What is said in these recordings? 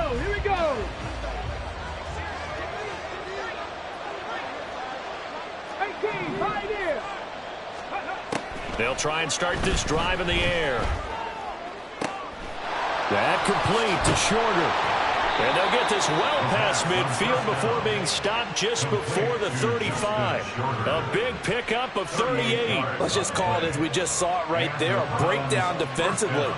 Here we go. They'll try and start this drive in the air. That complete to Shorter. And they'll get this well past midfield before being stopped just before the 35. A big pickup of 38. Let's just call it as we just saw it right there, a breakdown defensively.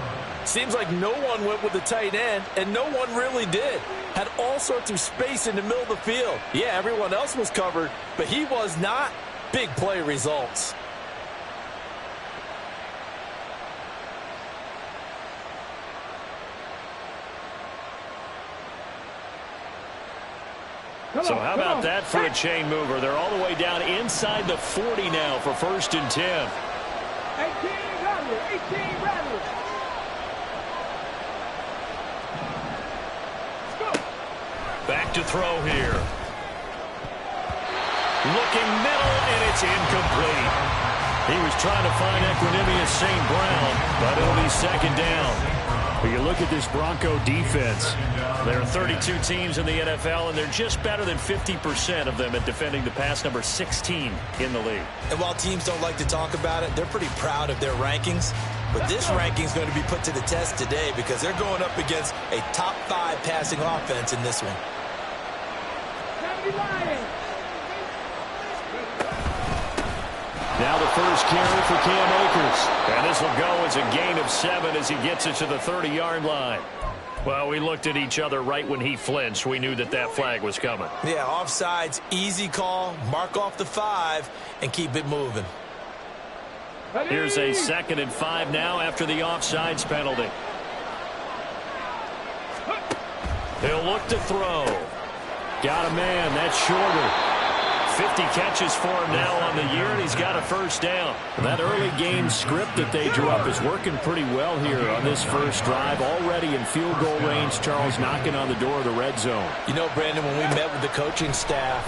Seems like no one went with the tight end, and no one really did. Had all sorts of space in the middle of the field. Yeah, everyone else was covered, but he was not. Big play results. So how about that for a chain mover? They're all the way down inside the 40 now for 1st and 10. 18 rattle. Back to throw here. Looking middle, and it's incomplete. He was trying to find Equanimous St. Brown, but it'll be 2nd down. But you look at this Bronco defense. There are 32 teams in the NFL, and they're just better than 50% of them at defending the pass, number 16 in the league. And while teams don't like to talk about it, they're pretty proud of their rankings. But this ranking is going to be put to the test today because they're going up against a top 5 passing offense in this one. Now the first carry for Cam Akers. And this will go as a gain of 7 as he gets it to the 30-yard line. Well, we looked at each other right when he flinched. We knew that that flag was coming. Yeah, offsides, easy call. Mark off the 5 and keep it moving. Here's a 2nd and 5 now after the offsides penalty. He'll look to throw. Got a man. That's Shorter. 50 catches for him now on the year, and he's got a 1st down. That early game script that they drew up is working pretty well here on this first drive. Already in field goal range, Charles knocking on the door of the red zone. You know, Brandon, when we met with the coaching staff,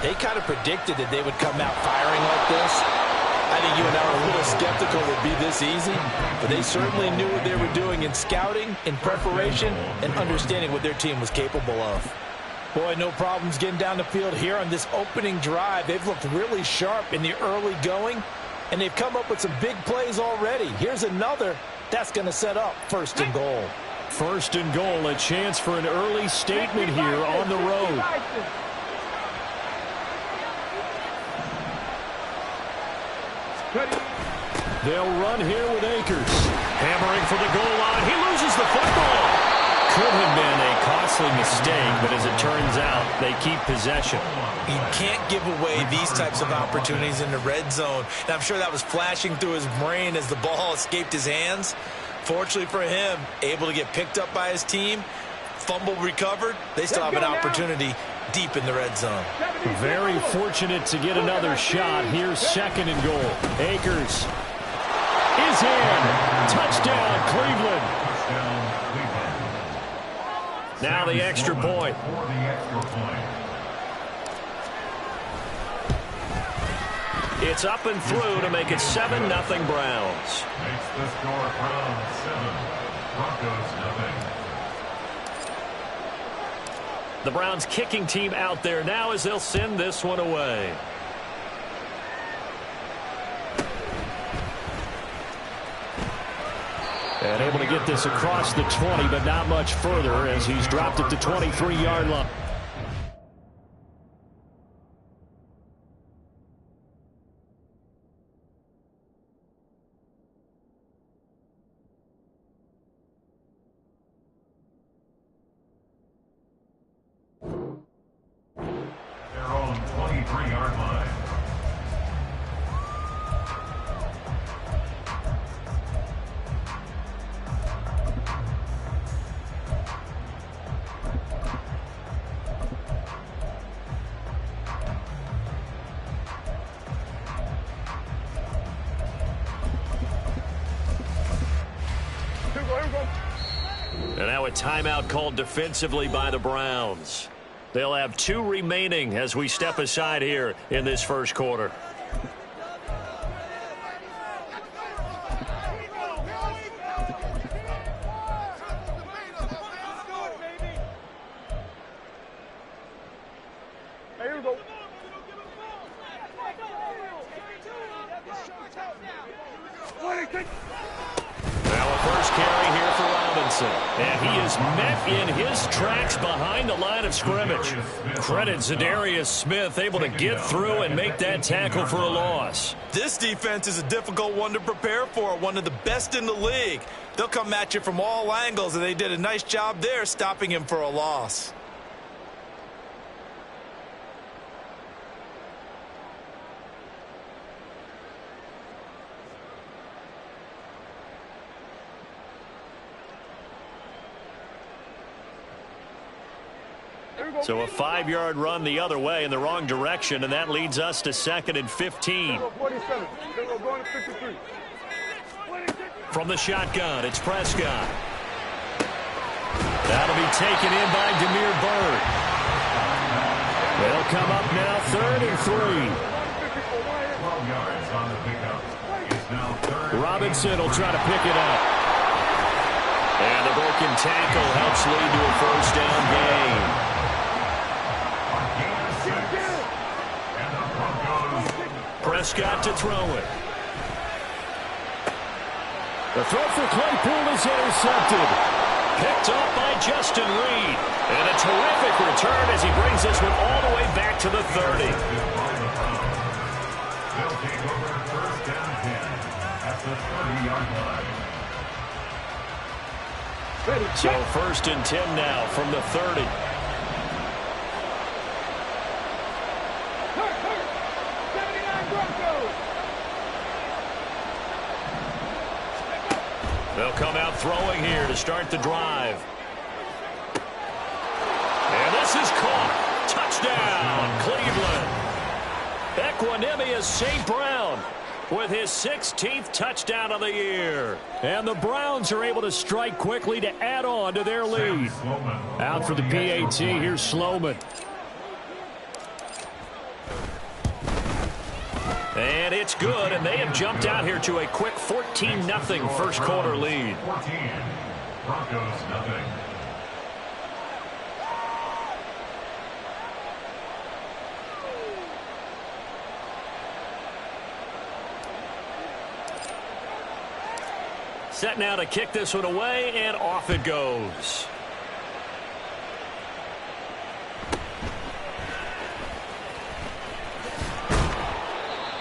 they kind of predicted that they would come out firing like this. I think you and I were a little skeptical it would be this easy, but they certainly knew what they were doing in scouting, in preparation, and understanding what their team was capable of. Boy, no problems getting down the field here on this opening drive. They've looked really sharp in the early going, and they've come up with some big plays already. Here's another. That's going to set up 1st and goal. 1st and goal, a chance for an early statement here on the road. They'll run here with Akers. Hammering for the goal line. He loses the football. Could have been a costly mistake, but as it turns out, they keep possession. You can't give away these types of opportunities in the red zone. And I'm sure that was flashing through his brain as the ball escaped his hands. Fortunately for him, able to get picked up by his team, fumble recovered. They still have an opportunity deep in the red zone. Very fortunate to get another shot. Here's 2nd and goal. Akers is in. Touchdown, Cleveland. Now the extra point. It's up and through to make it 7-0 Browns. Makes the score Browns 7, Broncos 0. The Browns kicking team out there now as they'll send this one away. And able to get this across the 20, but not much further as he's dropped it to 23-yard line. Their own 23-yard line. And now a timeout called defensively by the Browns. They'll have 2 remaining as we step aside here in this first quarter. Now a first carry here for Robinson. And he is met in his tracks behind the line of scrimmage. Credit Zadarius Smith, able to get through and make that tackle for a loss. This defense is a difficult one to prepare for, one of the best in the league. They'll come at you from all angles, and they did a nice job there stopping him for a loss. So a 5-yard run the other way in the wrong direction, and that leads us to 2nd and 15. From the shotgun, it's Prescott. That'll be taken in by Damiere Byrd. They'll come up now 3rd and 3. Robinson will try to pick it up. And the broken tackle helps lead to a first down gain. Prescott to throw it. The throw for Claypool is intercepted. Picked up by Justin Reed. And a terrific return as he brings this one all the way back to the 30. They'll take over first down 10 at the 30-yard line. So 1st and 10 now from the 30. They'll come out throwing here to start the drive. And this is caught. Touchdown, Cleveland. Equanimous St. Brown with his 16th touchdown of the year. And the Browns are able to strike quickly to add on to their lead. Out for the PAT, here's Sloman. And it's good, and they have jumped out here to a quick 14-0 first quarter lead. 14, Broncos nothing. Set now to kick this one away, and off it goes.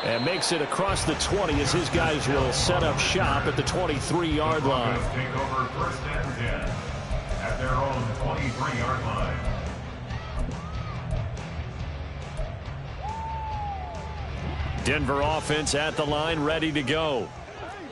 And makes it across the 20 as his guys will set up shop at the 23-yard line. Take over first and 10 at their own 23-yard line. Denver offense at the line, ready to go.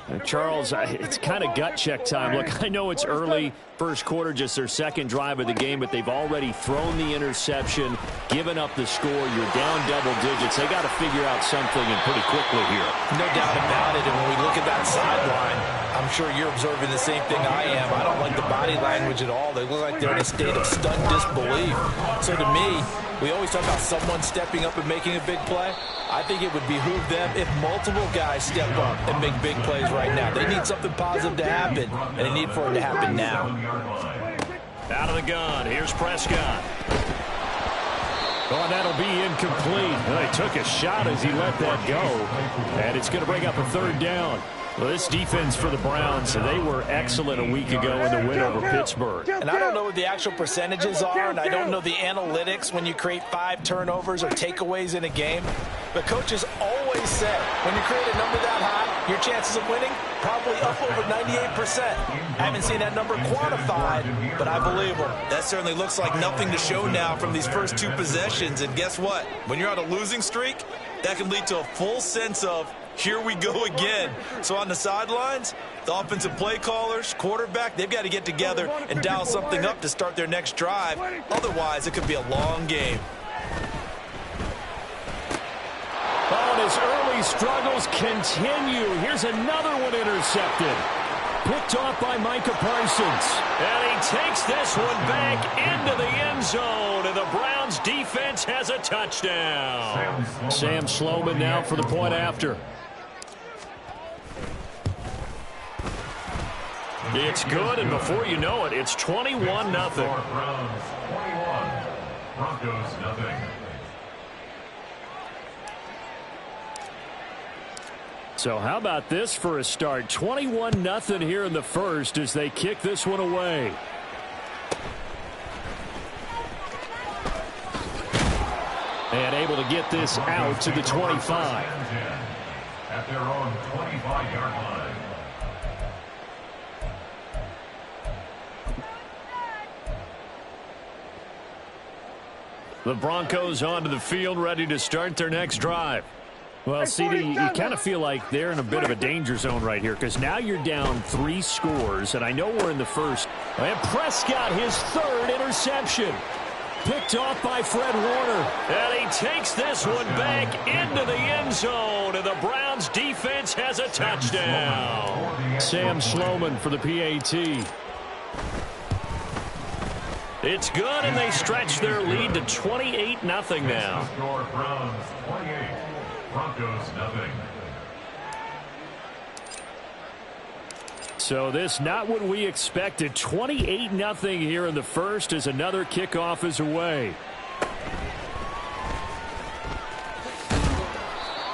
And Charles, it's kind of gut check time. Look, I know it's early, first quarter, just their second drive of the game, but they've already thrown the interception, given up the score. You're down double digits. They got to figure out something, and pretty quickly here. No doubt about it. And when we look at that sideline, I'm sure you're observing the same thing I am. I don't like the body language at all. They look like they're in a state of stunned disbelief. So to me, we always talk about someone stepping up and making a big play. I think it would behoove them if multiple guys step up and make big plays right now. They need something positive to happen, and they need for it to happen now. Out of the gun, here's Prescott. Oh, that'll be incomplete. Well, he took a shot as he let that go, and it's going to bring up a third down. Well, this defense for the Browns, they were excellent a week ago in the win over Pittsburgh. And I don't know what the actual percentages are, and I don't know the analytics when you create 5 turnovers or takeaways in a game. But coaches always say, when you create a number that high, your chances of winning probably up over 98%. I haven't seen that number quantified, but I believe them. That certainly looks like nothing to show now from these first 2 possessions. And guess what? When you're on a losing streak, that can lead to a full sense of, here we go again. So on the sidelines, the offensive play callers, quarterback, they've got to get together and dial something up to start their next drive. Otherwise, it could be a long game. Oh, and his early struggles continue. Here's another one intercepted. Picked off by Micah Parsons. And he takes this one back into the end zone. And the Browns defense has a touchdown. Sam Sloman now for the point after. It's good, and before you know it, it's 21-0. Browns 21, Broncos nothing. So how about this for a start? 21-0 here in the first as they kick this one away. And able to get this out to the 25. At their own 25-yard line. The Broncos onto the field, ready to start their next drive. Well, CD, you kind of feel like they're in a bit of a danger zone right here because now you're down 3 scores, and I know we're in the first. And Prescott, his 3rd interception. Picked off by Fred Warner. And he takes this one back into the end zone, and the Browns defense has a touchdown. Sam Sloman for the PAT. It's good, and they stretch their lead to 28-0 now. Browns 28, Broncos 0. So this not what we expected. 28-0 here in the first as another kickoff is away.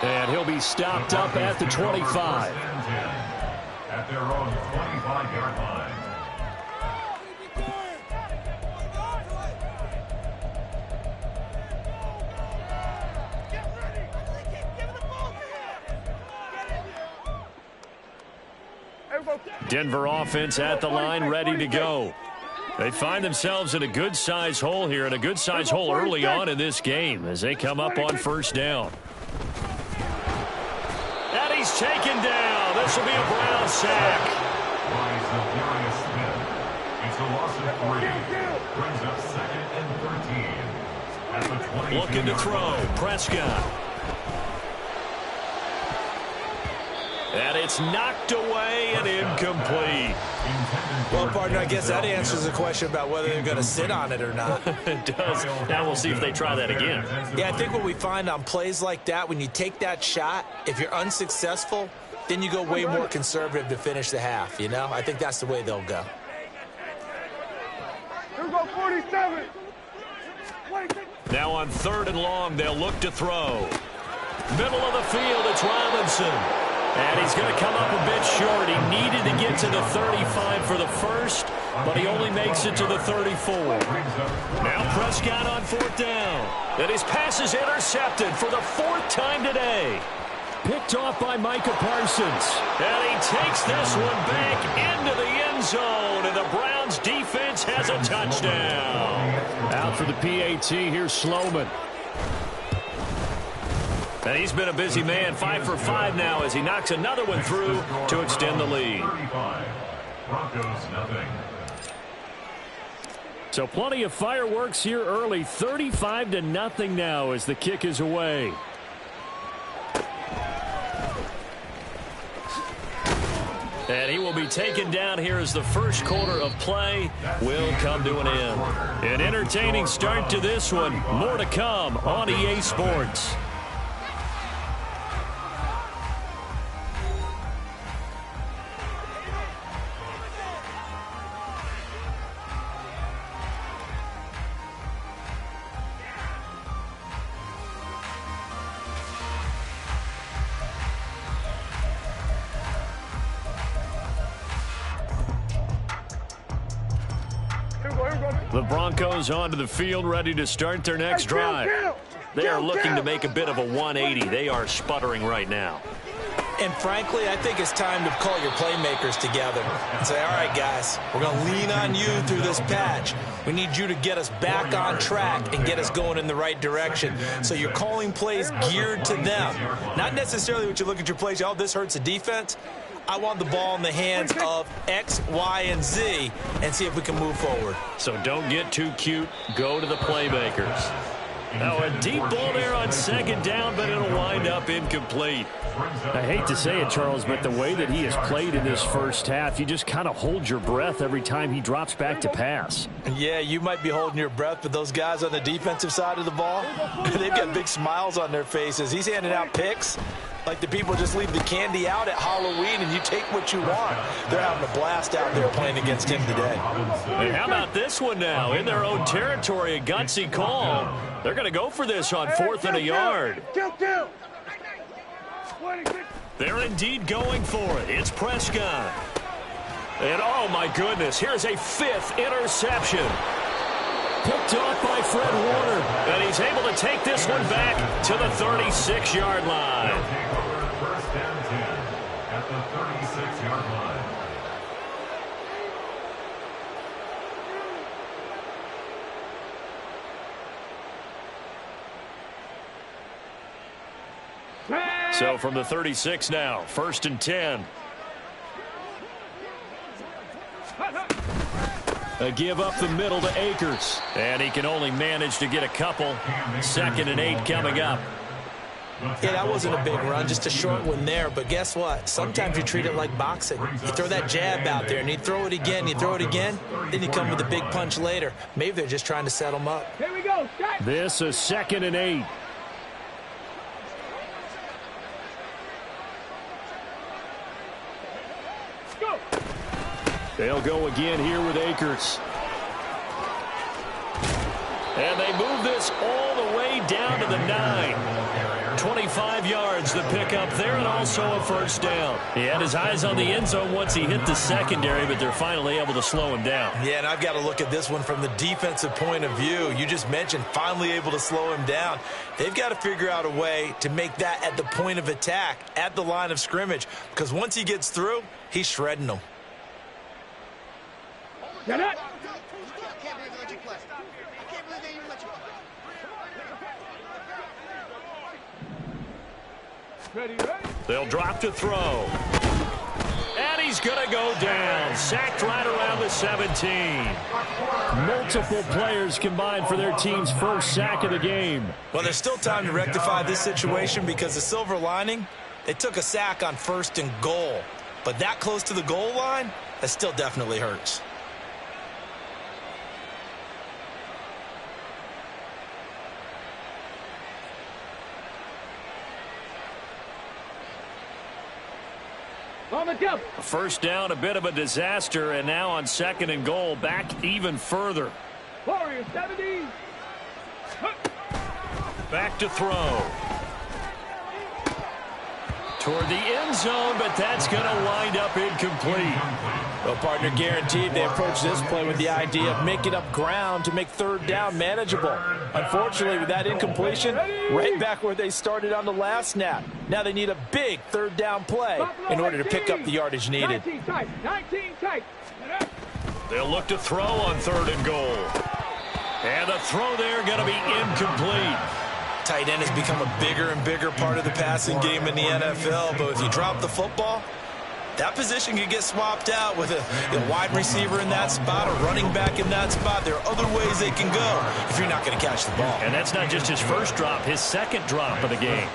And he'll be stopped up at the 25. At their own 25-yard line. Denver offense at the line, ready to go. They find themselves in a good-sized hole here, and a good-sized hole early on in this game as they come up on first down. And he's taken down. This will be a Brown sack. It's a loss of 3. Brings up 2nd and 13. At the 22. Looking to throw. Prescott. And it's knocked away and incomplete. Well, partner, I guess that answers the question about whether they're going to sit on it or not. It does. Now we'll see if they try that again. Yeah, I think what we find on plays like that, when you take that shot, if you're unsuccessful, then you go way more conservative to finish the half, you know? I think that's the way they'll go. Here we go, 47. Now on 3rd and long, they'll look to throw. Middle of the field, it's Robinson. And he's going to come up a bit short. He needed to get to the 35 for the first, but he only makes it to the 34. Now Prescott on 4th down. And his pass is intercepted for the 4th time today. Picked off by Micah Parsons. And he takes this one back into the end zone, and the Browns defense has a touchdown. Out for the PAT, here's Sloman. And he's been a busy man, 5 for 5 now as he knocks another one through to extend the lead. Broncos 0. So plenty of fireworks here early, 35-0 now as the kick is away. And he will be taken down here as the first quarter of play will come to an end. An entertaining start to this one. More to come on EA Sports. The Broncos onto the field, ready to start their next drive. They are looking to make a bit of a 180. They are sputtering right now. And frankly, I think it's time to call your playmakers together and say, all right, guys, we're going to lean on you through this patch. We need you to get us back on track and get us going in the right direction. So you're calling plays geared to them. Not necessarily what you look at your plays, oh, this hurts the defense. I want the ball in the hands of X, Y, and Z and see if we can move forward. So don't get too cute. Go to the playmakers. Now a deep ball there on 2nd down, but it'll wind up incomplete. I hate to say it, Charles, but the way that he has played in this first half, you just kind of hold your breath every time he drops back to pass. Yeah, you might be holding your breath, but those guys on the defensive side of the ball, they've got big smiles on their faces. He's handing out picks like the people just leave the candy out at Halloween and you take what you want. They're having a blast out there playing against him today. And how about this one now? In their own territory, a gutsy call. They're going to go for this on 4th and a yard. They're indeed going for it. It's Prescott. And, oh, my goodness, here's a fifth interception. Picked off by Fred Warner. And he's able to take this one back to the 36-yard line. They'll take over first and 10 at the 36-yard line. So from the 36 now, first and 10. A give up the middle to Akers. And he can only manage to get a couple. Second and 8 coming up. Yeah, that wasn't a big run, just a short one there. But guess what? Sometimes you treat it like boxing. You throw that jab out there, and you throw it again, then you come with a big punch later. Maybe they're just trying to set them up. Here we go. This is second and 8. Go. They'll go again here with Akers. And they move this all the way down to the 9. 25 yards the pickup there, and also a first down. He had his eyes on the end zone once he hit the secondary, but they're finally able to slow him down. Yeah, and I've got to look at this one from the defensive point of view. You just mentioned finally able to slow him down. They've got to figure out a way to make that at the point of attack, at the line of scrimmage, because once he gets through, he's shredding them. Get it. Ready. They'll drop to throw. And he's going to go down. Sacked right around the 17. Multiple players combined for their team's first sack of the game. Well, there's still time to rectify this situation because the silver lining, they took a sack on first and goal. But that close to the goal line, that still definitely hurts. On the jump. First down, a bit of a disaster, and now on second and goal, back even further. Warriors 70. Back to throw. Toward the end zone, but that's going to wind up incomplete. Well, partner, guaranteed they approach this play with the idea of making up ground to make third down manageable. Unfortunately, with that incompletion, right back where they started on the last snap. Now they need a big third down play in order to pick up the yardage needed. 19 tight. They'll look to throw on third and goal. And the throw there going to be incomplete. Tight end has become a bigger and bigger part of the passing game in the NFL, but if you drop the football, that position can get swapped out with a wide receiver in that spot, a running back in that spot. There are other ways they can go if you're not going to catch the ball. And that's not just his first drop, his second drop of the game.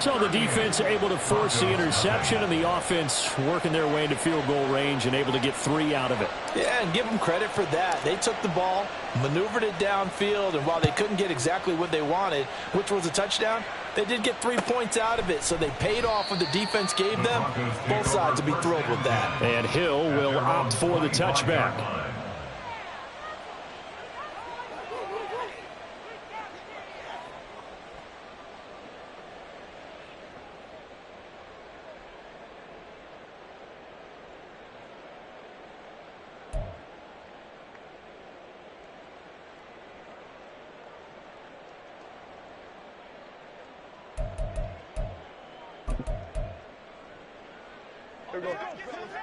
So the defense able to force the interception, and the offense working their way into field goal range and able to get 3 out of it. Yeah, and give them credit for that. They took the ball, maneuvered it downfield, and while they couldn't get exactly what they wanted, which was a touchdown, they did get 3 points out of it, so they paid off what the defense gave them. Both sides will be thrilled with that. And Hill will opt for the touchback.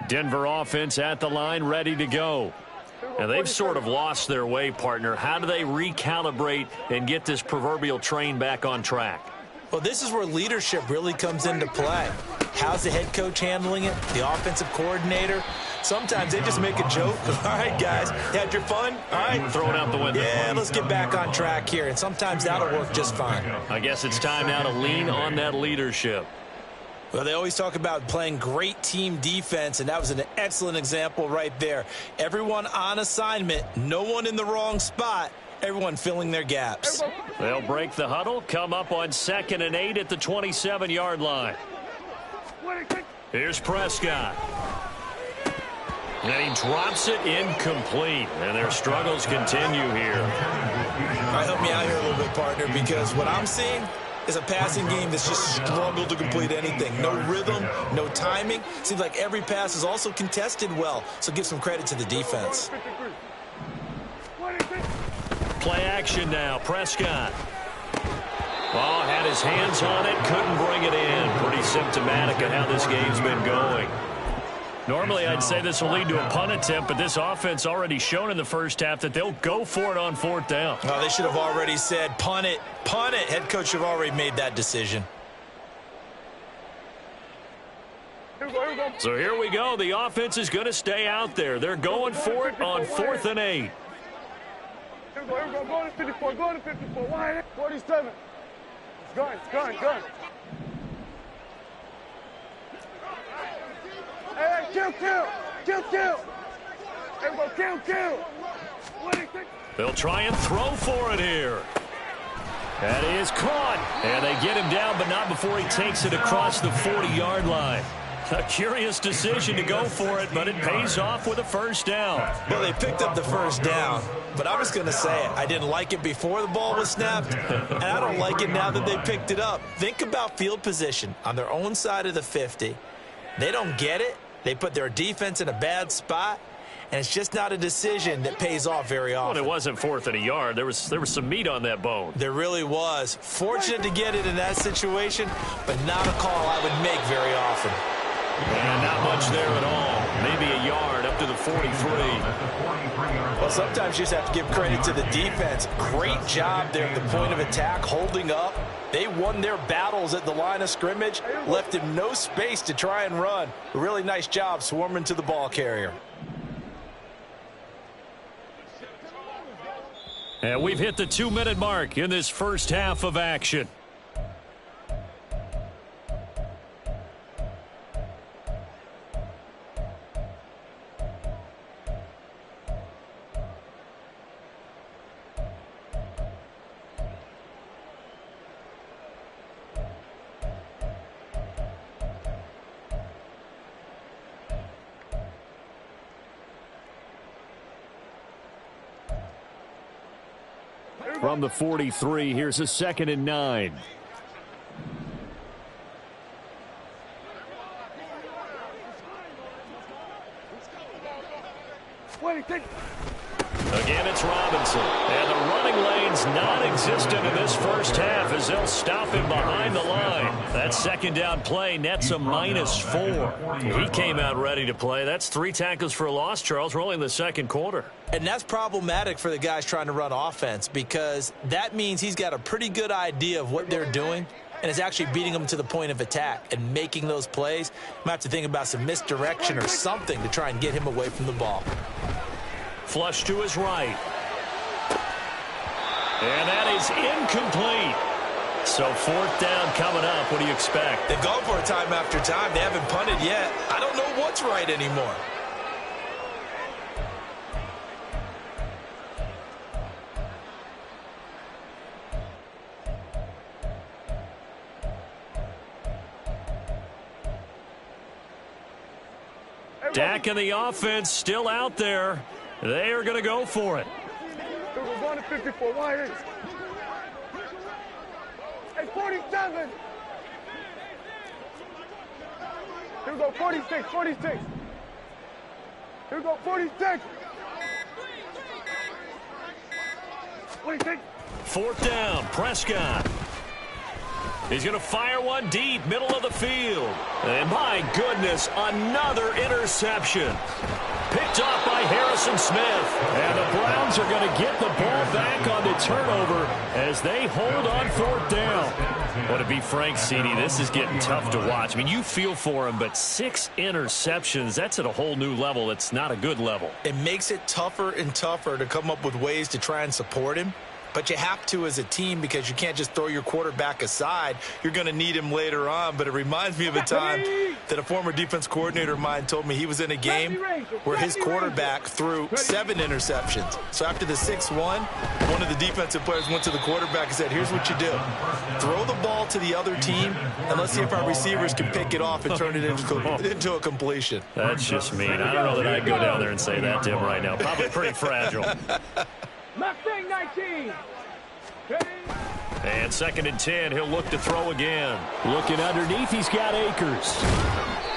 Denver offense at the line, ready to go. And they've sort of lost their way, partner. How do they recalibrate and get this proverbial train back on track? Well, this is where leadership really comes into play. How's the head coach handling it? The offensive coordinator? Sometimes they just make a joke. All right, guys, had your fun? All right. Throw it out the window. Yeah, let's get back on track here. And sometimes that'll work just fine. I guess it's time now to lean on that leadership. Well, they always talk about playing great team defense, and that was an excellent example right there. Everyone on assignment, no one in the wrong spot, everyone filling their gaps. They'll break the huddle, come up on second and 8 at the 27-yard line. Here's Prescott. And he drops it incomplete, and their struggles continue here. All right, help me out here a little bit, partner, because what I'm seeing, is a passing game that's just struggled to complete anything. No rhythm, no timing. Seems like every pass is also contested well, so give some credit to the defense. Play action now. Prescott. Oh, had his hands on it, couldn't bring it in. Pretty symptomatic of how this game's been going. Normally, I'd say this will lead to a punt attempt, but this offense already shown in the first half that they'll go for it on 4th down. Oh, they should have already said, punt it, punt it. Head coach should have already made that decision. So here we go. The offense is going to stay out there. They're going for it on 4th and 8. Here we go. Go to 54. Go to 54. Wide. 47. It's gone. Hey, kill. Here we go, kill. They'll try and throw for it here. That is caught. And they get him down, but not before he takes it across the 40-yard line. A curious decision to go for it, but it pays off with a 1st down. Well, they picked up the 1st down, but I'm just going to say it. I didn't like it before the ball was snapped, and I don't like it now that they picked it up. Think about field position on their own side of the 50. They don't get it. They put their defense in a bad spot, and it's just not a decision that pays off very often. Well, it wasn't 4th and a yard. There was some meat on that bone. There really was. Fortunate to get it in that situation, but not a call I would make very often. And not much there at all. Maybe a yard up to the 43. Well, sometimes you just have to give credit to the defense. Great job there at the point of attack, holding up. They won their battles at the line of scrimmage, left him no space to try and run. A really nice job swarming to the ball carrier. And we've hit the 2-minute mark in this first half of action. From the 43, here's a 2nd and 9. Again, it's Robinson. And the running lane's non-existent in this first half as they'll stop him behind the line. That 2nd down play nets a -4. He came out ready to play. That's 3 tackles for a loss, Charles. We're only in the 2nd quarter. And that's problematic for the guys trying to run offense because that means he's got a pretty good idea of what they're doing and is actually beating them to the point of attack and making those plays. Might have to think about some misdirection or something to try and get him away from the ball. Flush to his right. And that is incomplete. So 4th down coming up. What do you expect? They've gone for it time after time. They haven't punted yet. I don't know what's right anymore. Dak and the offense still out there. They are going to go for it. We're going to 54. Wide is. Hey, 47. Here we go, 46. Here we go, 46. 4th down, Prescott. He's going to fire one deep, middle of the field. And my goodness, another interception. Picked off by Harrison Smith. And the Browns are going to get the ball back on the turnover as they hold on 4th down. Well, to be frank, CD, this is getting tough to watch. I mean, you feel for him, but 6 interceptions, that's at a whole new level. It's not a good level. It makes it tougher and tougher to come up with ways to try and support him. But you have to as a team because you can't just throw your quarterback aside. You're going to need him later on. But it reminds me of a time that a former defense coordinator of mine told me he was in a game where his quarterback threw 7 interceptions. So after the 6-1, one of the defensive players went to the quarterback and said, here's what you do. Throw the ball to the other team, and let's see if our receivers can pick it off and turn it into a completion. That's just mean. I don't know that I'd go down there and say that to him right now. Probably pretty fragile. Mustang 19. Ready? And 2nd and 10, he'll look to throw again. Looking underneath, he's got Akers.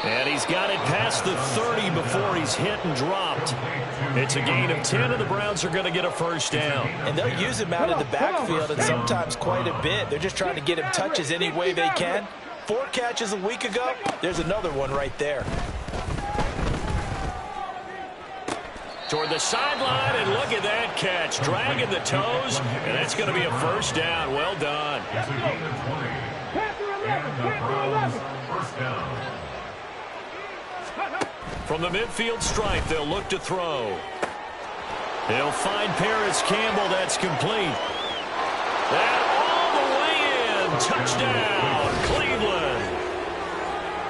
And he's got it past the 30 before he's hit and dropped. It's a gain of 10, and the Browns are going to get a first down. And they'll use him out of the backfield, and sometimes quite a bit. They're just trying to get him touches any way they can. 4 catches a week ago. There's another one right there. Toward the sideline, and look at that catch. Dragging the toes, and that's going to be a first down. Well done. It's a gain of 20. And the Browns, first down. From the midfield stripe, they'll look to throw. They'll find Paris Campbell. That's complete. That all the way in. Touchdown, Cleveland.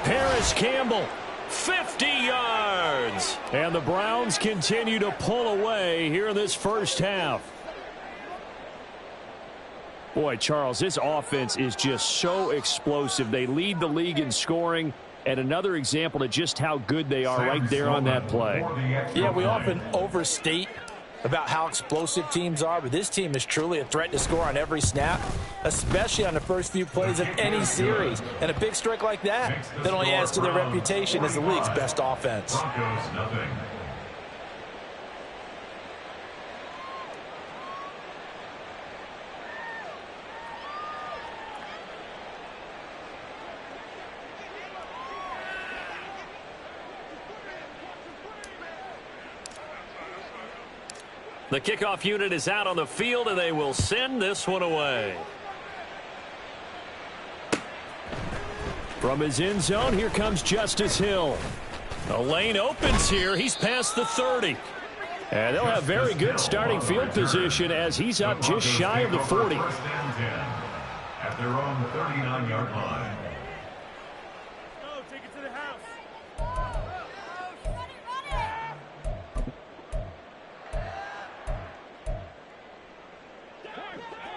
Paris Campbell. 50 yards. And the Browns continue to pull away here in this first half. Boy, Charles, this offense is just so explosive. They lead the league in scoring, and another example of just how good they are right there on that play. Yeah, we often overstate about how explosive teams are, but this team is truly a threat to score on every snap, especially on the first few plays of any series. And a big strike like that only adds to their reputation as the league's best offense. Broncos, nothing. The kickoff unit is out on the field, and they will send this one away. From his end zone, here comes Justice Hill. The lane opens here. He's past the 30. And they'll have very good starting field position as he's up just shy of the 40. First and 10 at their own 39-yard line. Take it to the house.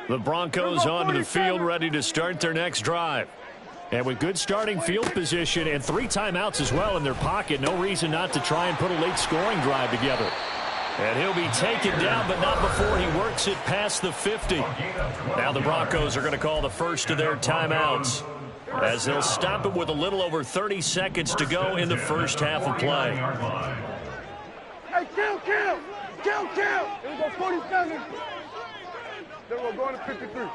The Broncos onto the field, ready to start their next drive. And with good starting field position and 3 timeouts as well in their pocket, no reason not to try and put a late scoring drive together. And he'll be taken down, but not before he works it past the 50. Now the Broncos are going to call the first of their timeouts, as they'll stop it with a little over 30 seconds to go in the first half of play. Hey, kill! Here we go, 47. Then we're going to 53.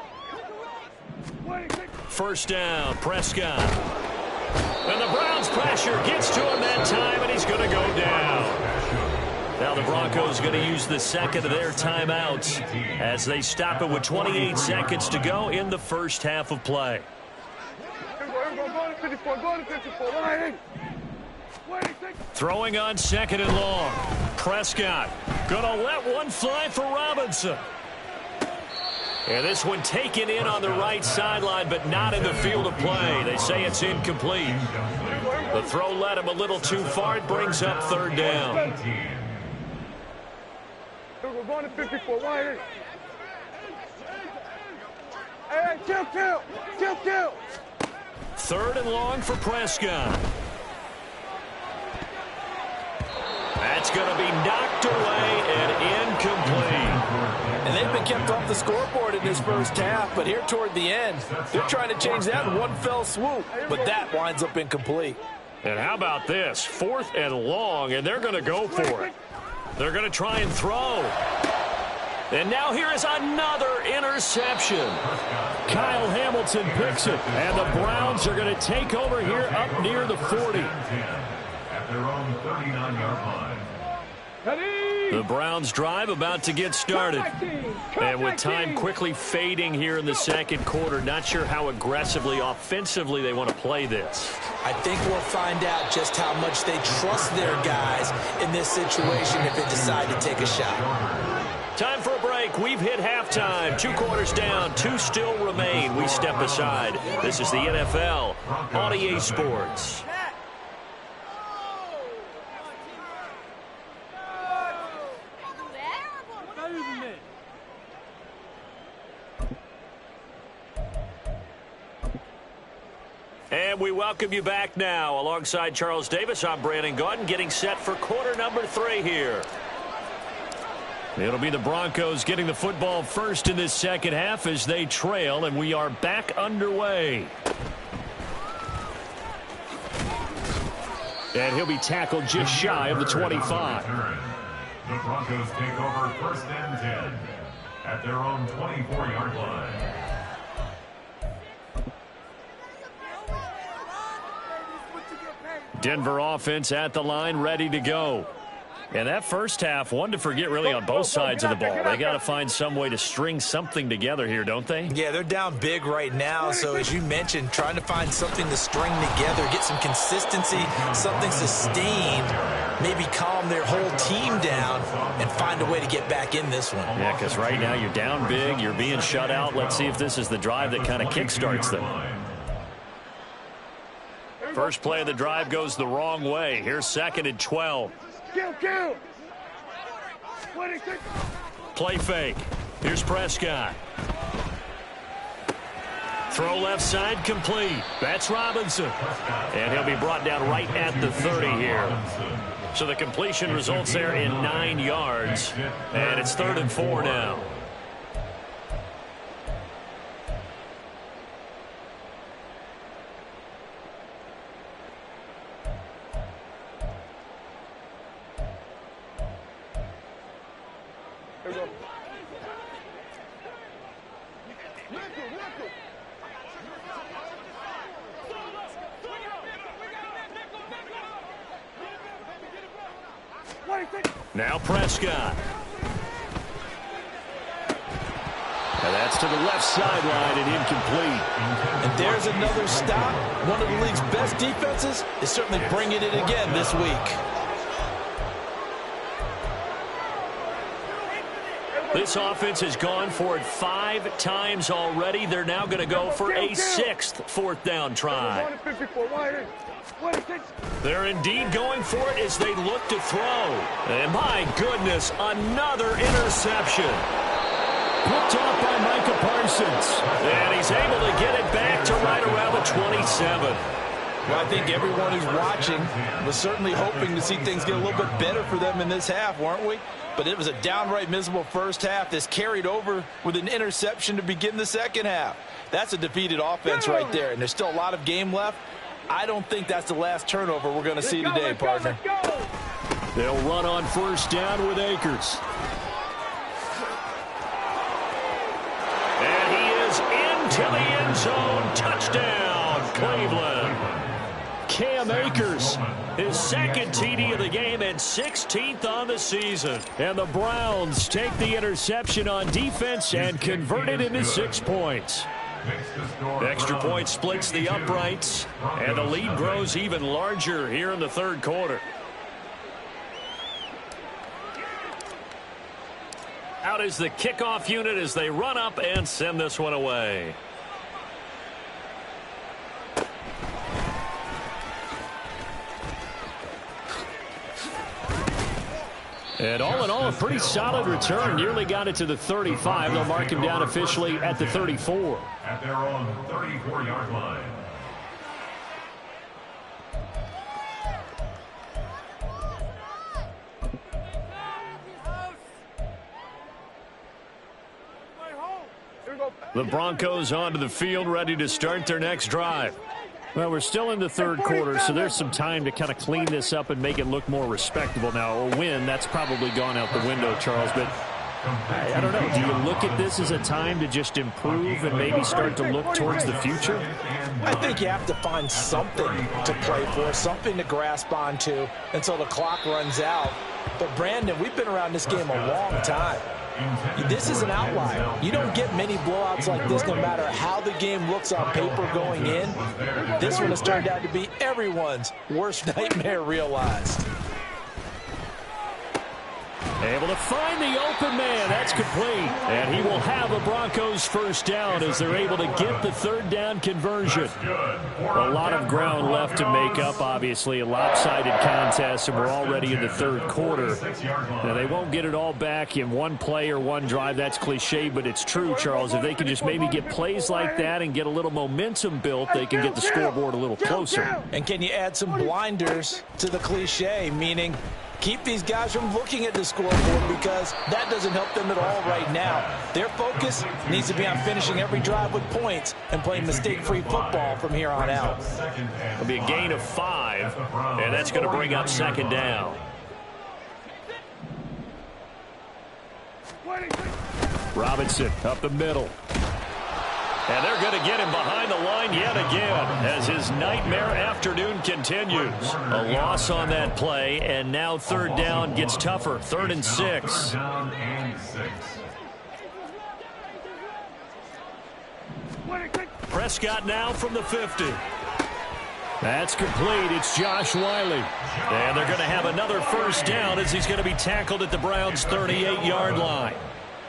First down, Prescott. And the Browns pressure gets to him that time, and he's going to go down. Now the Broncos going to use the second of their timeouts as they stop it with 28 seconds to go in the first half of play. Here we go, going to 54, going to 54. Throwing on 2nd and long. Prescott going to let one fly for Robinson. And this one taken in on the right sideline, but not in the field of play. They say it's incomplete. The throw led him a little too far. It brings up 3rd down. We're going to 54. Why? Hey, kill. 3rd and long for Prescott. That's going to be knocked away and incomplete. And they've been kept off the scoreboard in this first half, but here toward the end, they're trying to change that in one fell swoop, but that winds up incomplete. And how about this? 4th and long, and they're going to go for it. They're going to try and throw. And now here is another interception. Kyle Hamilton picks it, and the Browns are going to take over here up near the 40. At their own 39-yard line. The Browns drive about to get started. And with time quickly fading here in the second quarter, not sure how aggressively, offensively they want to play this. I think we'll find out just how much they trust their guys in this situation if they decide to take a shot. Time for a break. We've hit halftime. 2 quarters down, 2 still remain. We step aside. This is the NFL on EA Sports. And we welcome you back now. Alongside Charles Davis, I'm Brandon Gaudin, getting set for quarter number 3 here. It'll be the Broncos getting the football first in this second half as they trail, and we are back underway. And he'll be tackled just shy of the 25. The Broncos take over first and 10 at their own 24-yard line. Denver offense at the line, ready to go. And that first half, one to forget really on both sides of the ball. They got to find some way to string something together here, don't they? Yeah, they're down big right now. So as you mentioned, trying to find something to string together, get some consistency, something sustained, maybe calm their whole team down and find a way to get back in this one. Yeah, because right now you're down big, you're being shut out. Let's see if this is the drive that kind of kickstarts them. First play of the drive goes the wrong way. Here's 2nd and 12. Kill. Play fake. Here's Prescott. Throw left side complete. That's Robinson. And he'll be brought down right at the 30 here. So the completion results there in 9 yards. And it's 3rd and 4 now. Now Prescott. And that's to the left sideline and incomplete. And there's another stop. One of the league's best defenses is certainly bringing it again this week. This offense has gone for it 5 times already. They're now going to go for a 6th 4th down try. They're indeed going for it as they look to throw. And my goodness, another interception. Picked off by Micah Parsons. And he's able to get it back to right around the 27. Well, I think everyone who's watching was certainly hoping to see things get a little bit better for them in this half, weren't we? But it was a downright miserable first half that's carried over with an interception to begin the second half. That's a defeated offense right there, and there's still a lot of game left. I don't think that's the last turnover we're going to see today, partner. They'll run on first down with Akers. And he is into the end zone. Touchdown, Cleveland. Cam Akers, his 2nd TD of the game and 16th on the season. And the Browns take the interception on defense and convert it into 6 points. The extra point splits the uprights, and the lead grows even larger here in the 3rd quarter. Out is the kickoff unit as they run up and send this one away. And all in all, a pretty solid return. Nearly got it to the 35. They'll mark him down officially at the 34. At their own 34-yard line. The Broncos onto the field, ready to start their next drive. Well, we're still in the 3rd quarter, so there's some time to kind of clean this up and make it look more respectable. Now, a win, that's probably gone out the window, Charles, but I don't know. Do you look at this as a time to just improve and maybe start to look towards the future? I think you have to find something to play for, something to grasp onto until the clock runs out. But, Brandon, we've been around this game a long time. This is an outlier. You don't get many blowouts like this no matter how the game looks on paper going in. This one has turned out to be everyone's worst nightmare realized. Able to find the open man. That's complete. And he will have a Broncos first down as they're able to get the 3rd down conversion. A lot of ground left to make up, obviously. A lopsided contest, and we're already in the 3rd quarter. Now, they won't get it all back in one play or one drive. That's cliche, but it's true, Charles. If they can just maybe get plays like that and get a little momentum built, they can get the scoreboard a little closer. And can you add some blinders to the cliche, meaning Keep these guys from looking at the scoreboard because that doesn't help them at all right now. Their focus needs to be on finishing every drive with points and playing mistake-free football from here on out. It'll be a gain of 5, and that's going to bring up second down. Robinson up the middle. And they're going to get him behind the line yet again as his nightmare afternoon continues. A loss on that play, and now third down gets tougher. 3rd and 6. Prescott now from the 50. That's complete. It's Josh Wiley. And they're going to have another first down as he's going to be tackled at the Browns' 38-yard line.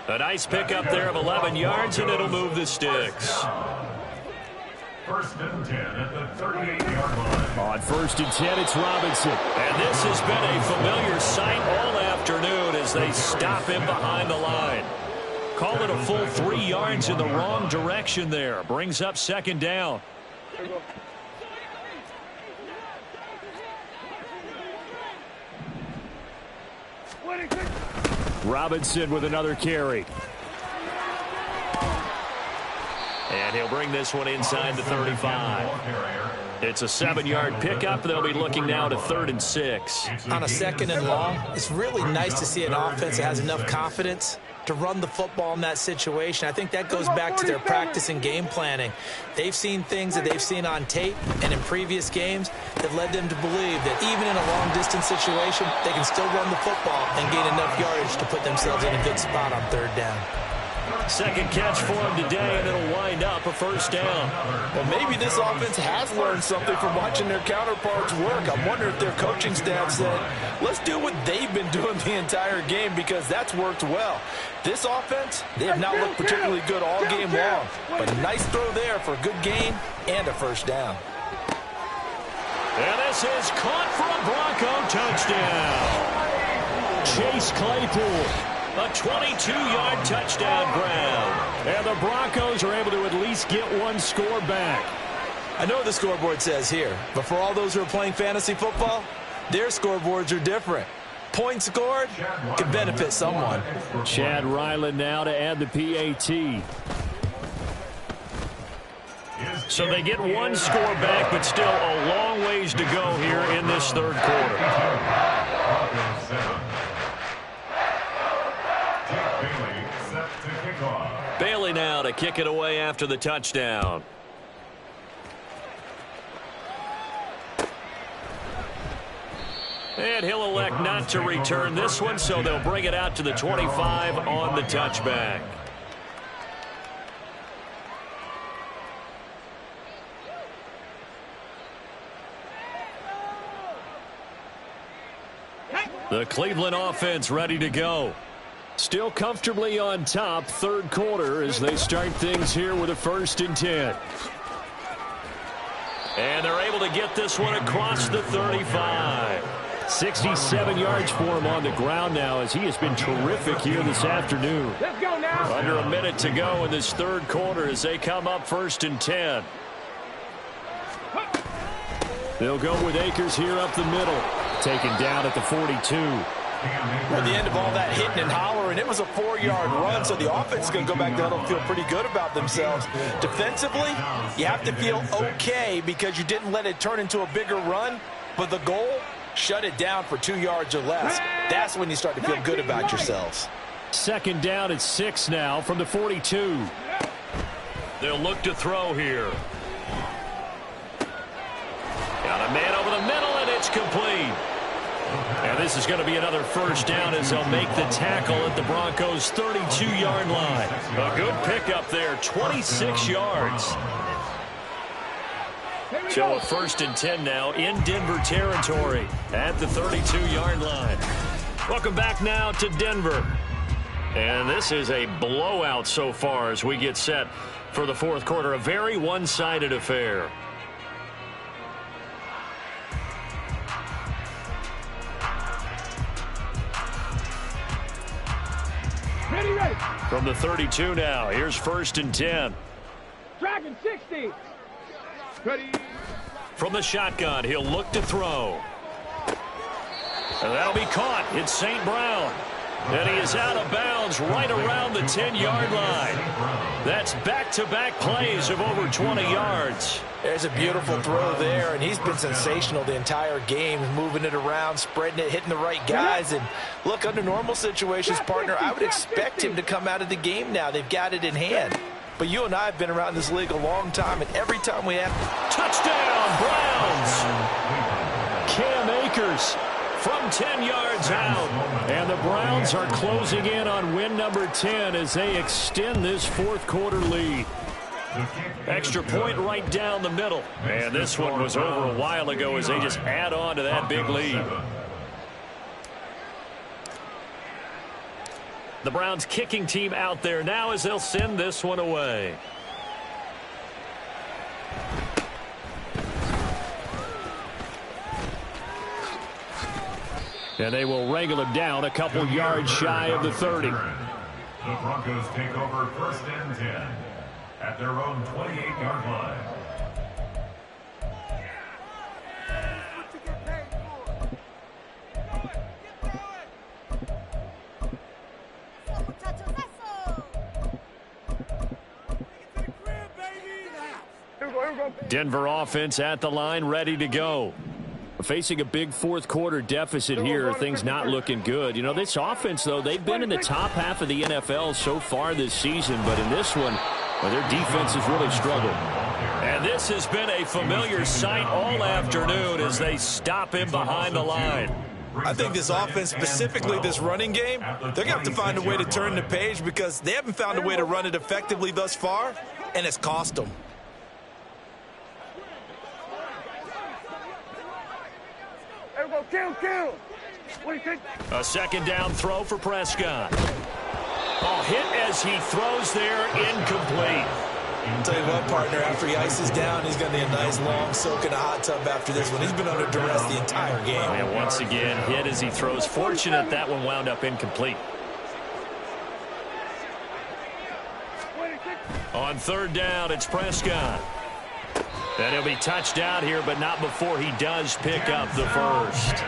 A nice pickup there of 11 yards, and it'll move the sticks. 1st and 10 at the 38-yard line. On 1st and 10, it's Robinson. And this has been a familiar sight all afternoon as they stop him behind the line. Call it a full 3 yards in the wrong direction there. Brings up second down. Robinson with another carry. And he'll bring this one inside the 35. It's a 7-yard pickup. They'll be looking now to 3rd and 6. On a 2nd and long, it's really nice to see an offense that has enough confidence to run the football in that situation. I think that goes back to their practice and game planning. They've seen things that they've seen on tape and in previous games that led them to believe that even in a long-distance situation, they can still run the football and gain enough yardage to put themselves in a good spot on 3rd down. Second catch for him today, and it'll wind up a first down. Well, maybe this offense has learned something from watching their counterparts work. I'm wondering if their coaching staff said, let's do what they've been doing the entire game because that's worked well. This offense, they have not looked particularly good all game long, but a nice throw there for a good gain and a first down. And this is caught for a Bronco touchdown. Chase Claypool. A 22-yard touchdown grab. And the Broncos are able to at least get one score back. I know what the scoreboard says here, but for all those who are playing fantasy football, their scoreboards are different. Points scored can benefit someone. Chad Ryland now to add the PAT. So they get one score back, but still a long ways to go here in this third quarter. Bailey now to kick it away after the touchdown. And he'll elect not to return this one, so they'll bring it out to the 25 on the touchback. The Cleveland offense ready to go. Still comfortably on top, third quarter as they start things here with a 1st and 10. And they're able to get this one across the 35. 67 yards for him on the ground now as he has been terrific here this afternoon. Let's go now. Under a minute to go in this third quarter as they come up 1st and 10. They'll go with Akers here up the middle. Taken down at the 42. At the end of all that hitting and hollering, it was a 4-yard run, so the offense is going to go back there and feel pretty good about themselves. Defensively, you have to feel okay because you didn't let it turn into a bigger run, but the goal, shut it down for 2 yards or less. That's when you start to feel good about yourselves. 2nd down at 6 now from the 42. They'll look to throw here. Got a man over the middle, and it's complete. And this is going to be another first down as they'll make the tackle at the Broncos' 32-yard line. A good pickup there, 26 yards. So a 1st and 10 now in Denver territory at the 32-yard line. Welcome back now to Denver. And this is a blowout so far as we get set for the fourth quarter. A very one-sided affair. Ready. From the 32 now, here's 1st and 10. Dragon 60. Ready. From the shotgun, he'll look to throw. And that'll be caught. It's St. Brown. And he is out of bounds right around the 10-yard line. That's back-to-back plays of over 20 yards. There's a beautiful throw there, and he's been sensational the entire game, moving it around, spreading it, hitting the right guys. And look, under normal situations, partner, I would expect him to come out of the game now. They've got it in hand. But you and I have been around this league a long time, and every time we have... Touchdown, Browns! Cam Akers from 10 yards out. And the Browns are closing in on win number 10 as they extend this fourth quarter lead. Extra point right down the middle. And this one was over a while ago as they just add on to that big lead. The Browns kicking team out there now as they'll send this one away. And they will wrangle him down a couple yards shy of the 30. The Broncos take over 1st and 10 at their own 28-yard line. Denver offense at the line, ready to go. Facing a big fourth quarter deficit here, things not looking good. You know, this offense, though, they've been in the top half of the NFL so far this season, but in this one, well, their defense has really struggled. And this has been a familiar sight all afternoon as they stop him behind the line. I think this offense, specifically this running game, they're going to have to find a way to turn the page because they haven't found a way to run it effectively thus far, and it's cost them. Kill. A second down throw for Prescott. Oh, hit as he throws there, incomplete. I'll tell you what, partner, after he ices down, he's going to need a nice long soak in a hot tub after this one. He's been under duress the entire game. And once again, hit as he throws. Fortunate that one wound up incomplete. On third down, it's Prescott. And he'll be touched out here, but not before he does pick up the first.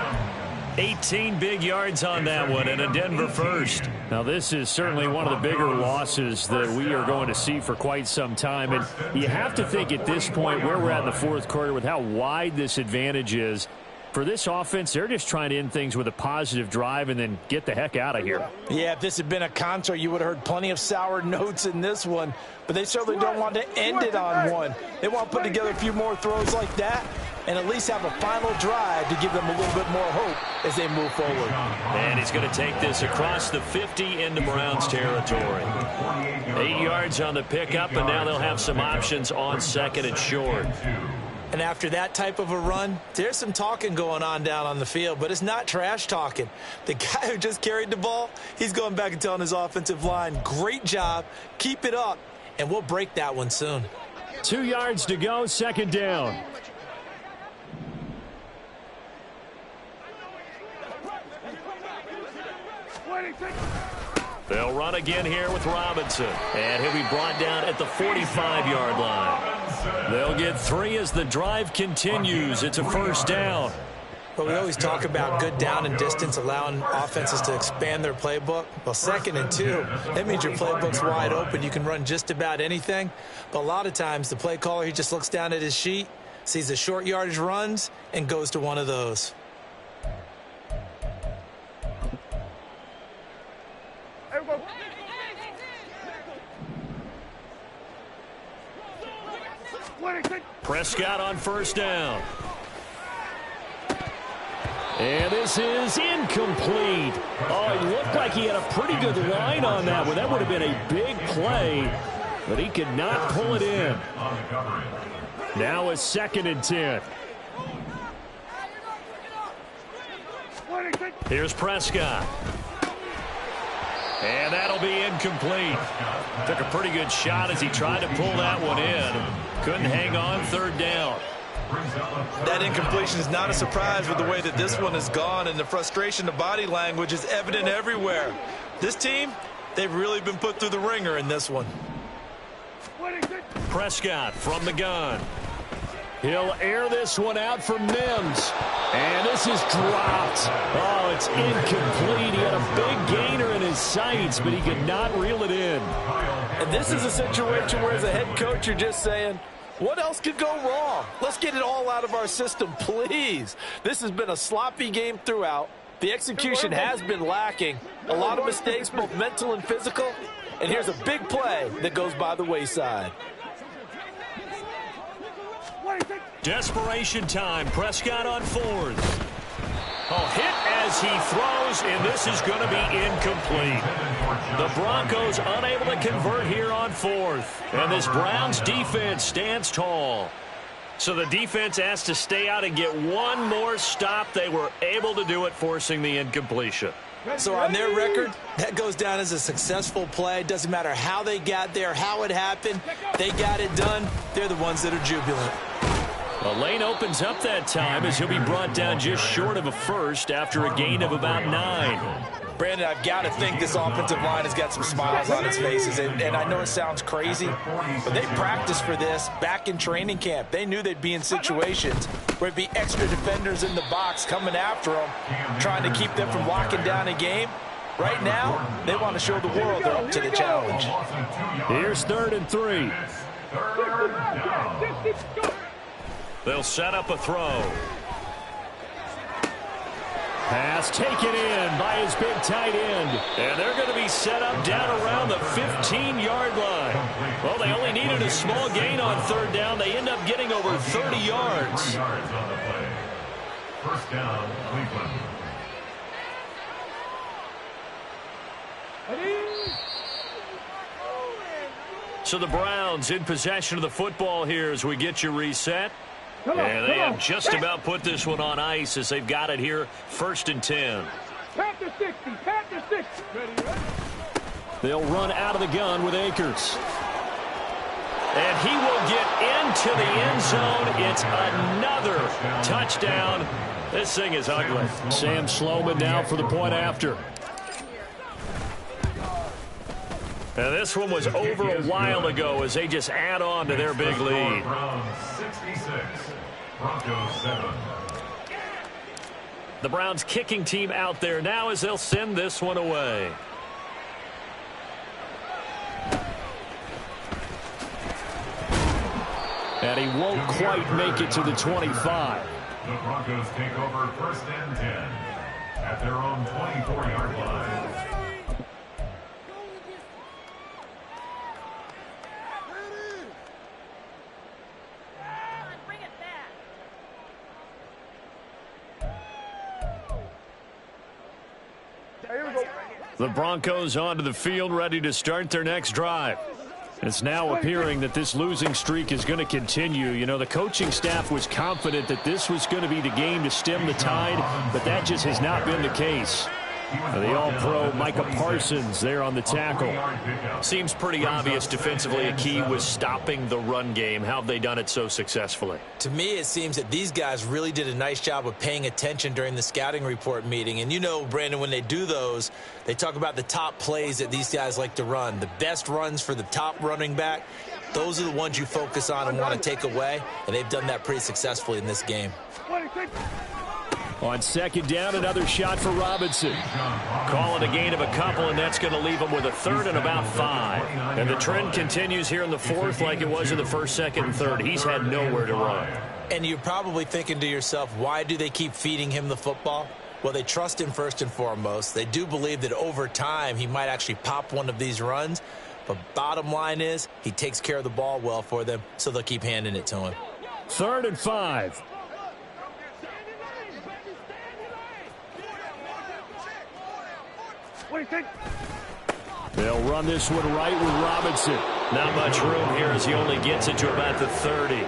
18 big yards on that one, and a Denver first. Now, this is certainly one of the bigger losses that we are going to see for quite some time. And you have to think at this point where we're at in the fourth quarter with how wide this advantage is. For this offense, they're just trying to end things with a positive drive and then get the heck out of here. Yeah, if this had been a concert, you would have heard plenty of sour notes in this one. But they certainly don't want to end it on one. They want to put together a few more throws like that and at least have a final drive to give them a little bit more hope as they move forward. And he's going to take this across the 50 into Browns territory. 8 yards on the pickup, and now they'll have some options on second and short. And after that type of a run, there's some talking going on down on the field, but it's not trash talking. The guy who just carried the ball, he's going back and telling his offensive line, great job, keep it up, and we'll break that one soon. 2 yards to go, second down. They'll run again here with Robinson. And he'll be brought down at the 45-yard line. They'll get 3 as the drive continues. It's a first down. But we always talk about good down and distance, allowing offenses to expand their playbook. Well, 2nd and 2, that means your playbook's wide open. You can run just about anything. But a lot of times, the play caller, he just looks down at his sheet, sees the short yardage runs, and goes to one of those. Prescott on first down. And this is incomplete. Oh, it looked like he had a pretty good line on that one. That would have been a big play, but he could not pull it in. Now it's 2nd and 10. Here's Prescott. And that'll be incomplete. Took a pretty good shot as he tried to pull that one in. Couldn't hang on, third down. That incompletion is not a surprise with the way that this one has gone, and the frustration, the body language is evident everywhere. This team, they've really been put through the ringer in this one. Prescott from the gun. He'll air this one out for Mims. And this is dropped. Oh, it's incomplete. He had a big gainer in his sights, but he could not reel it in. And this is a situation where, as a head coach, you're just saying, what else could go wrong? Let's get it all out of our system, please. This has been a sloppy game throughout. The execution has been lacking. A lot of mistakes, both mental and physical. And here's a big play that goes by the wayside. Desperation time. Prescott on fourth. Oh, hit as he throws, and this is going to be incomplete. The Broncos unable to convert here on fourth. And this Browns defense stands tall. So the defense has to stay out and get one more stop. They were able to do it, forcing the incompletion. So on their record, that goes down as a successful play. Doesn't matter how they got there, how it happened. They got it done. They're the ones that are jubilant. A lane opens up that time as he'll be brought down just short of a first after a gain of about 9. Brandon, I've got to think this offensive line has got some smiles on its faces. And I know it sounds crazy, but they practiced for this back in training camp. They knew they'd be in situations where it'd be extra defenders in the box coming after them, trying to keep them from locking down a game. Right now, they want to show the world they're up to the challenge. Here's 3rd and 3. They'll set up a throw. Pass taken in by his big tight end. And they're going to be set up down around the 15-yard line. Well, they only needed a small gain on 3rd down. They end up getting over 30 yards. First down, Cleveland. So the Browns in possession of the football here as we get you reset. And they have just about put this one on ice as they've got it here, 1st and 10. Panther 60, Panther 60. Ready? They'll run out of the gun with Akers. And he will get into the end zone. It's another touchdown. This thing is ugly. Sam Sloman now for the point after. And this one was over a while ago as they just add on to their big lead. The Browns kicking team out there now as they'll send this one away. And he won't quite make it to the 25. The Broncos take over 1st and 10 at their own 24-yard line. The Broncos onto the field, ready to start their next drive. It's now appearing that this losing streak is going to continue. You know, the coaching staff was confident that this was going to be the game to stem the tide, but that just has not been the case. The all-pro Micah Parsons there on the tackle. Seems pretty obvious defensively a key was stopping the run game. How have they done it so successfully? To me, it seems that these guys really did a nice job of paying attention during the scouting report meeting. And you know, Brandon, when they do those, they talk about the top plays that these guys like to run. The best runs for the top running back, those are the ones you focus on and want to take away. And they've done that pretty successfully in this game. On 2nd down, another shot for Robinson. Call it a gain of a couple, and that's going to leave him with a 3rd and about 5. And the trend continues here in the 4th like it was in the 1st, 2nd, and 3rd. He's had nowhere to run. And you're probably thinking to yourself, why do they keep feeding him the football? Well, they trust him first and foremost. They do believe that over time he might actually pop one of these runs. But bottom line is he takes care of the ball well for them, so they'll keep handing it to him. 3rd and 5. They'll run this one right with Robinson. Not much room here as he only gets it to about the 30.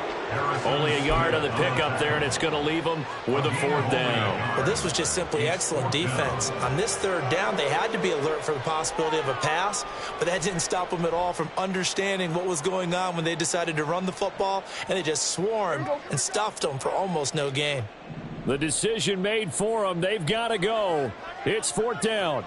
Only a yard on the pickup there, and it's going to leave him with a 4th down. Well, this was just simply excellent defense. On this 3rd down, they had to be alert for the possibility of a pass, but that didn't stop them at all from understanding what was going on when they decided to run the football, and they just swarmed and stuffed them for almost no gain. The decision made for them. They've got to go. It's 4th down.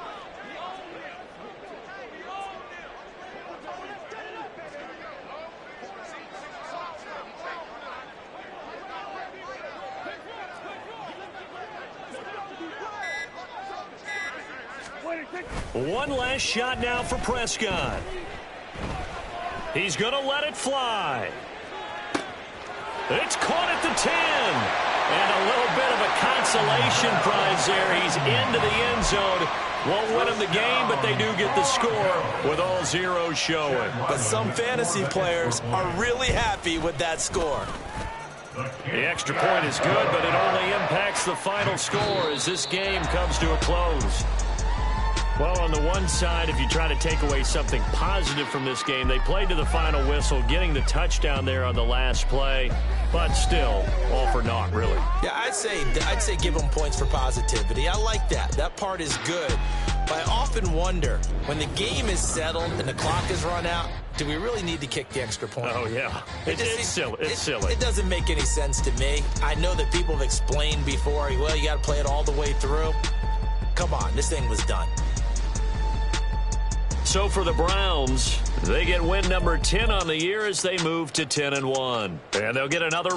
One last shot now for Prescott. He's going to let it fly. It's caught at the 10. And a little bit of a consolation prize there. He's into the end zone. Won't win them the game, but they do get the score with all zeros showing. But some fantasy players are really happy with that score. The extra point is good, but it only impacts the final score as this game comes to a close. Well, on the one side, if you try to take away something positive from this game, they played to the final whistle, getting the touchdown there on the last play, but still, all for naught, really. Yeah, I'd say give them points for positivity. I like that. That part is good. But I often wonder, when the game is settled and the clock is run out, do we really need to kick the extra point? Oh, yeah. It's silly. It's silly. It doesn't make any sense to me. I know that people have explained before, well, you got to play it all the way through. Come on, this thing was done. So for the Browns, they get win number 10 on the year as they move to 10-1. And they'll get another